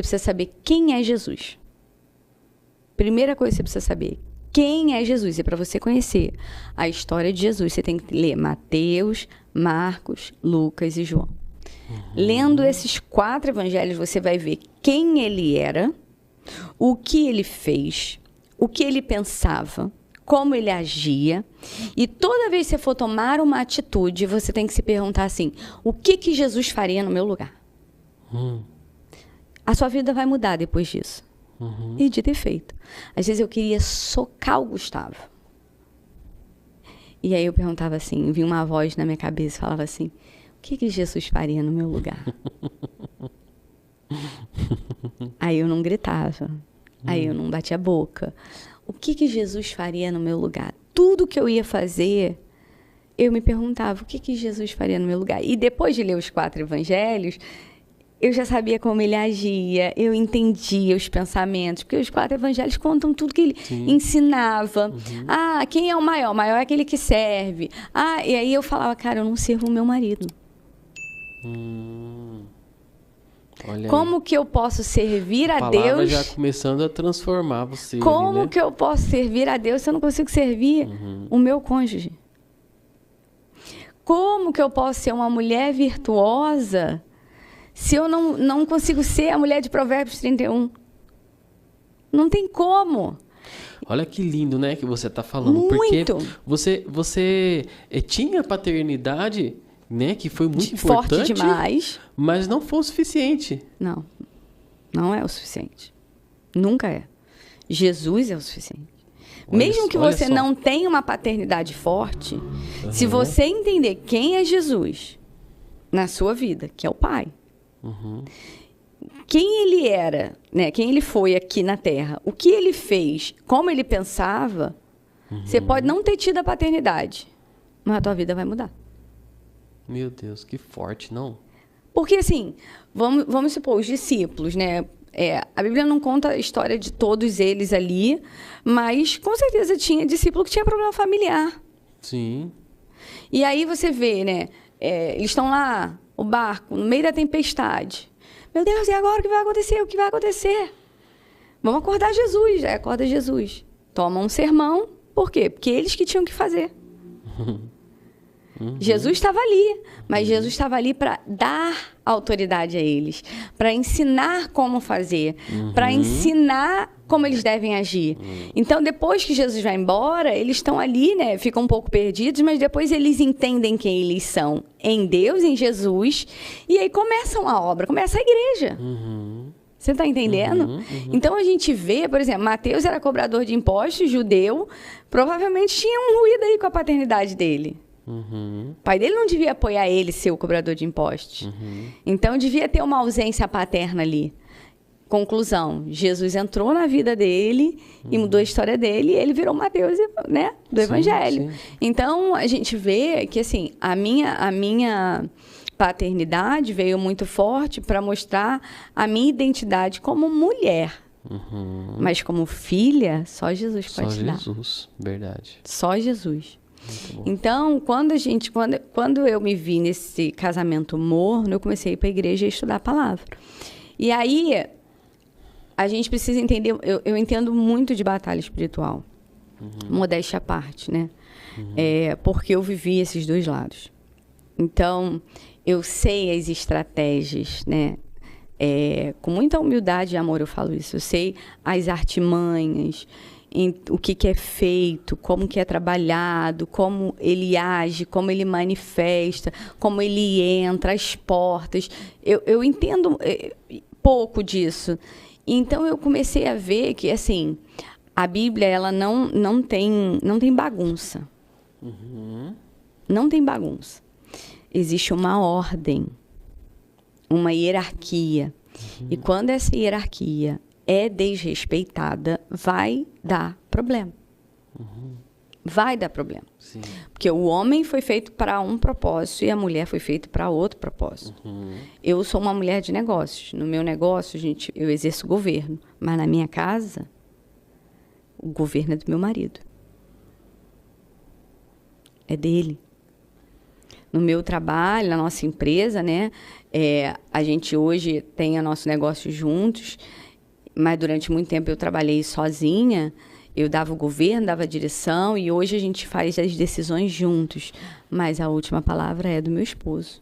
precisa saber quem é Jesus. Primeira coisa que você precisa saber, quem é Jesus? E para você conhecer a história de Jesus, você tem que ler Mateus, Marcos, Lucas e João. Lendo esses 4 evangelhos, você vai ver quem ele era, o que ele fez, o que ele pensava, como ele agia. E toda vez que você for tomar uma atitude, você tem que se perguntar assim, o que Jesus faria no meu lugar? A sua vida vai mudar depois disso. E dito e feito. Às vezes eu queria socar o Gustavo. E aí eu perguntava assim, vinha uma voz na minha cabeça e falava assim, o que Jesus faria no meu lugar? Aí eu não gritava. Aí eu não batia a boca. O que Jesus faria no meu lugar? Tudo que eu ia fazer, eu me perguntava, o que Jesus faria no meu lugar? E depois de ler os 4 evangelhos, eu já sabia como ele agia, eu entendia os pensamentos, porque os 4 evangelhos contam tudo que ele ensinava. Ah, quem é o maior? O maior é aquele que serve. Ah, e aí eu falava, cara, eu não sirvo o meu marido. Olha Como aí. que eu posso servir a palavra Deus? já começando a transformar você. Como ali, né? que eu posso servir a Deus se eu não consigo servir o meu cônjuge? Como que eu posso ser uma mulher virtuosa se eu não consigo ser a mulher de Provérbios 31? Não tem como. Olha que lindo, né, que você está falando. Muito. Porque você tinha paternidade, né, que foi muito Forte importante, demais. mas não foi o suficiente. Não, não é o suficiente. Nunca é. Jesus é o suficiente. Mesmo que olha você só. não tenha uma paternidade forte, se você entender quem é Jesus na sua vida, que é o Pai, quem ele era, né? Quem ele foi aqui na Terra, o que ele fez, como ele pensava, você pode não ter tido a paternidade, mas a tua vida vai mudar. Meu Deus, que forte, não? Porque, assim, vamos supor, os discípulos, né? A Bíblia não conta a história de todos eles ali, mas com certeza tinha discípulo que tinha problema familiar. Sim. E aí você vê, né? Eles estão lá, o barco, no meio da tempestade. Meu Deus, e agora o que vai acontecer? O que vai acontecer? Vamos acordar Jesus. Aí acorda Jesus. Toma um sermão. Por quê? Porque eles que tinham que fazer. Jesus estava ali, mas Jesus estava ali para dar autoridade a eles, para ensinar como fazer, para ensinar como eles devem agir. Então, depois que Jesus vai embora, eles estão ali, né? Ficam um pouco perdidos, mas depois eles entendem quem eles são em Deus, em Jesus, e aí começam a obra, começa a igreja. Você está entendendo? Então, a gente vê, por exemplo, Mateus era cobrador de impostos, judeu, provavelmente tinha um ruído aí com a paternidade dele. O pai dele não devia apoiar ele ser o cobrador de impostos. Então, devia ter uma ausência paterna ali. Conclusão, Jesus entrou na vida dele e mudou a história dele e ele virou Mateus, né, do Evangelho. Sim. Então, a gente vê que, assim, a minha paternidade veio muito forte para mostrar a minha identidade como mulher. Mas como filha, só Jesus pode te dar. Só Jesus, verdade. Só Jesus. Então, quando eu me vi nesse casamento morno, eu comecei a ir para a igreja e estudar a palavra. E aí, a gente precisa entender, eu entendo muito de batalha espiritual, modéstia à parte, né? Porque eu vivi esses dois lados. Então, eu sei as estratégias, né? Com muita humildade e amor eu falo isso. Eu sei as artimanhas, o que é feito, como que é trabalhado, como ele age, como ele manifesta, como ele entra, as portas. Eu entendo pouco disso. Então, eu comecei a ver que, assim, a Bíblia ela não tem bagunça. Não tem bagunça. Existe uma ordem, uma hierarquia. E quando essa hierarquia é desrespeitada, vai dar problema. Vai dar problema. Sim. Porque o homem foi feito para um propósito e a mulher foi feita para outro propósito. Eu sou uma mulher de negócios. No meu negócio, gente, eu exerço governo. Mas na minha casa, o governo é do meu marido. É dele. no meu trabalho, na nossa empresa, né? A gente hoje tem o nosso negócio juntos, mas durante muito tempo eu trabalhei sozinha. Eu dava o governo, dava a direção, e hoje a gente faz as decisões juntos. Mas a última palavra é do meu esposo.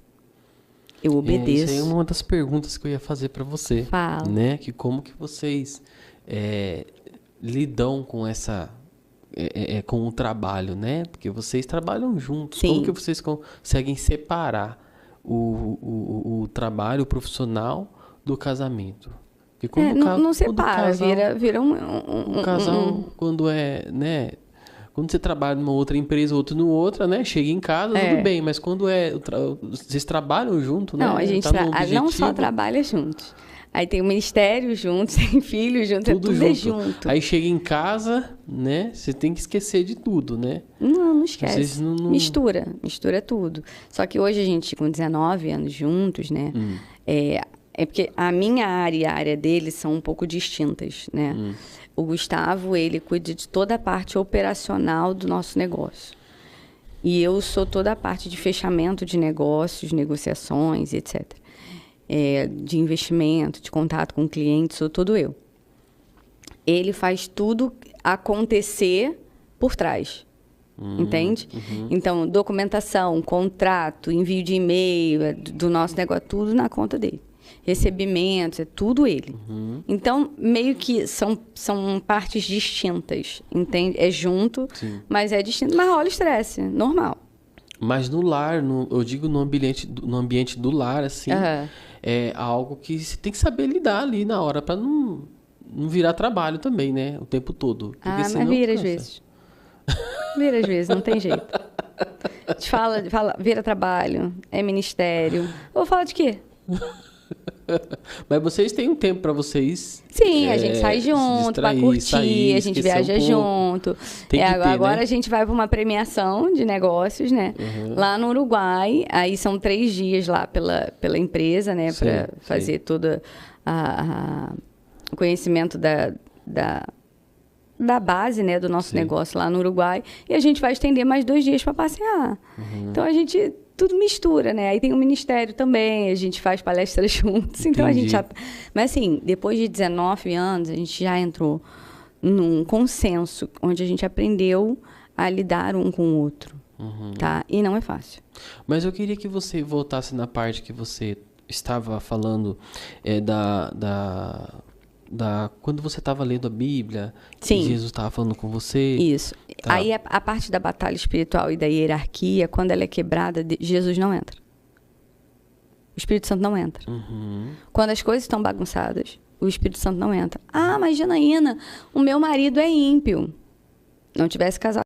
Eu obedeço. Isso aí é uma das perguntas que eu ia fazer para você. Fala. Né? Que como que vocês lidam com essa... com o trabalho, né? Porque vocês trabalham juntos. Sim. Como que vocês conseguem separar o trabalho profissional do casamento? Porque quando não separa, vira um casal, quando né? Quando você trabalha numa outra empresa, outro no outra, né? Chega em casa, tudo bem. Mas quando vocês trabalham junto, né? Não, a gente não só trabalha juntos. Aí tem o ministério junto, tem filhos junto, tudo junto. Aí chega em casa, né? Você tem que esquecer de tudo, né? Não esquece. Mistura tudo. Só que hoje a gente, com 19 anos juntos, né? É porque a minha área e a área dele são um pouco distintas, né? O Gustavo, ele cuida de toda a parte operacional do nosso negócio. E eu sou toda a parte de fechamento de negócios, negociações, etc. De investimento, de contato com o cliente, sou tudo eu. Ele faz tudo acontecer por trás. Entende? Então, documentação, contrato, envio de e-mail do nosso negócio, tudo na conta dele. Recebimentos, é tudo ele. Então, meio que são partes distintas, entende? É junto, sim, mas é distinto. Mas rola estresse, normal. Mas no lar, eu digo no ambiente do lar, assim, é algo que você tem que saber lidar ali na hora, para não virar trabalho também, né? O tempo todo. Porque mas vira às vezes. Vira às vezes, não tem jeito. Te fala, vira trabalho, é ministério. Eu vou falar de quê? Mas vocês têm um tempo para vocês. Sim, a gente sai junto para curtir, a gente viaja junto. Agora, né? A gente vai para uma premiação de negócios, né? Lá no Uruguai. Aí são 3 dias lá pela empresa, né? Para fazer todo o conhecimento da base, né? Do nosso negócio lá no Uruguai. E a gente vai estender mais 2 dias para passear. Então a gente tudo mistura, né? Aí tem o ministério também, a gente faz palestras juntos. Então a gente já... Mas assim, depois de 19 anos, a gente já entrou num consenso, onde a gente aprendeu a lidar um com o outro, tá? E não é fácil. Mas eu queria que você voltasse na parte que você estava falando quando você estava lendo a Bíblia, sim, e Jesus estava falando com você. Isso. Tá. Aí a parte da batalha espiritual e da hierarquia, quando ela é quebrada, Jesus não entra. O Espírito Santo não entra. Quando as coisas estão bagunçadas, o Espírito Santo não entra. Ah, mas Janaína, o meu marido é ímpio. Não tivesse casado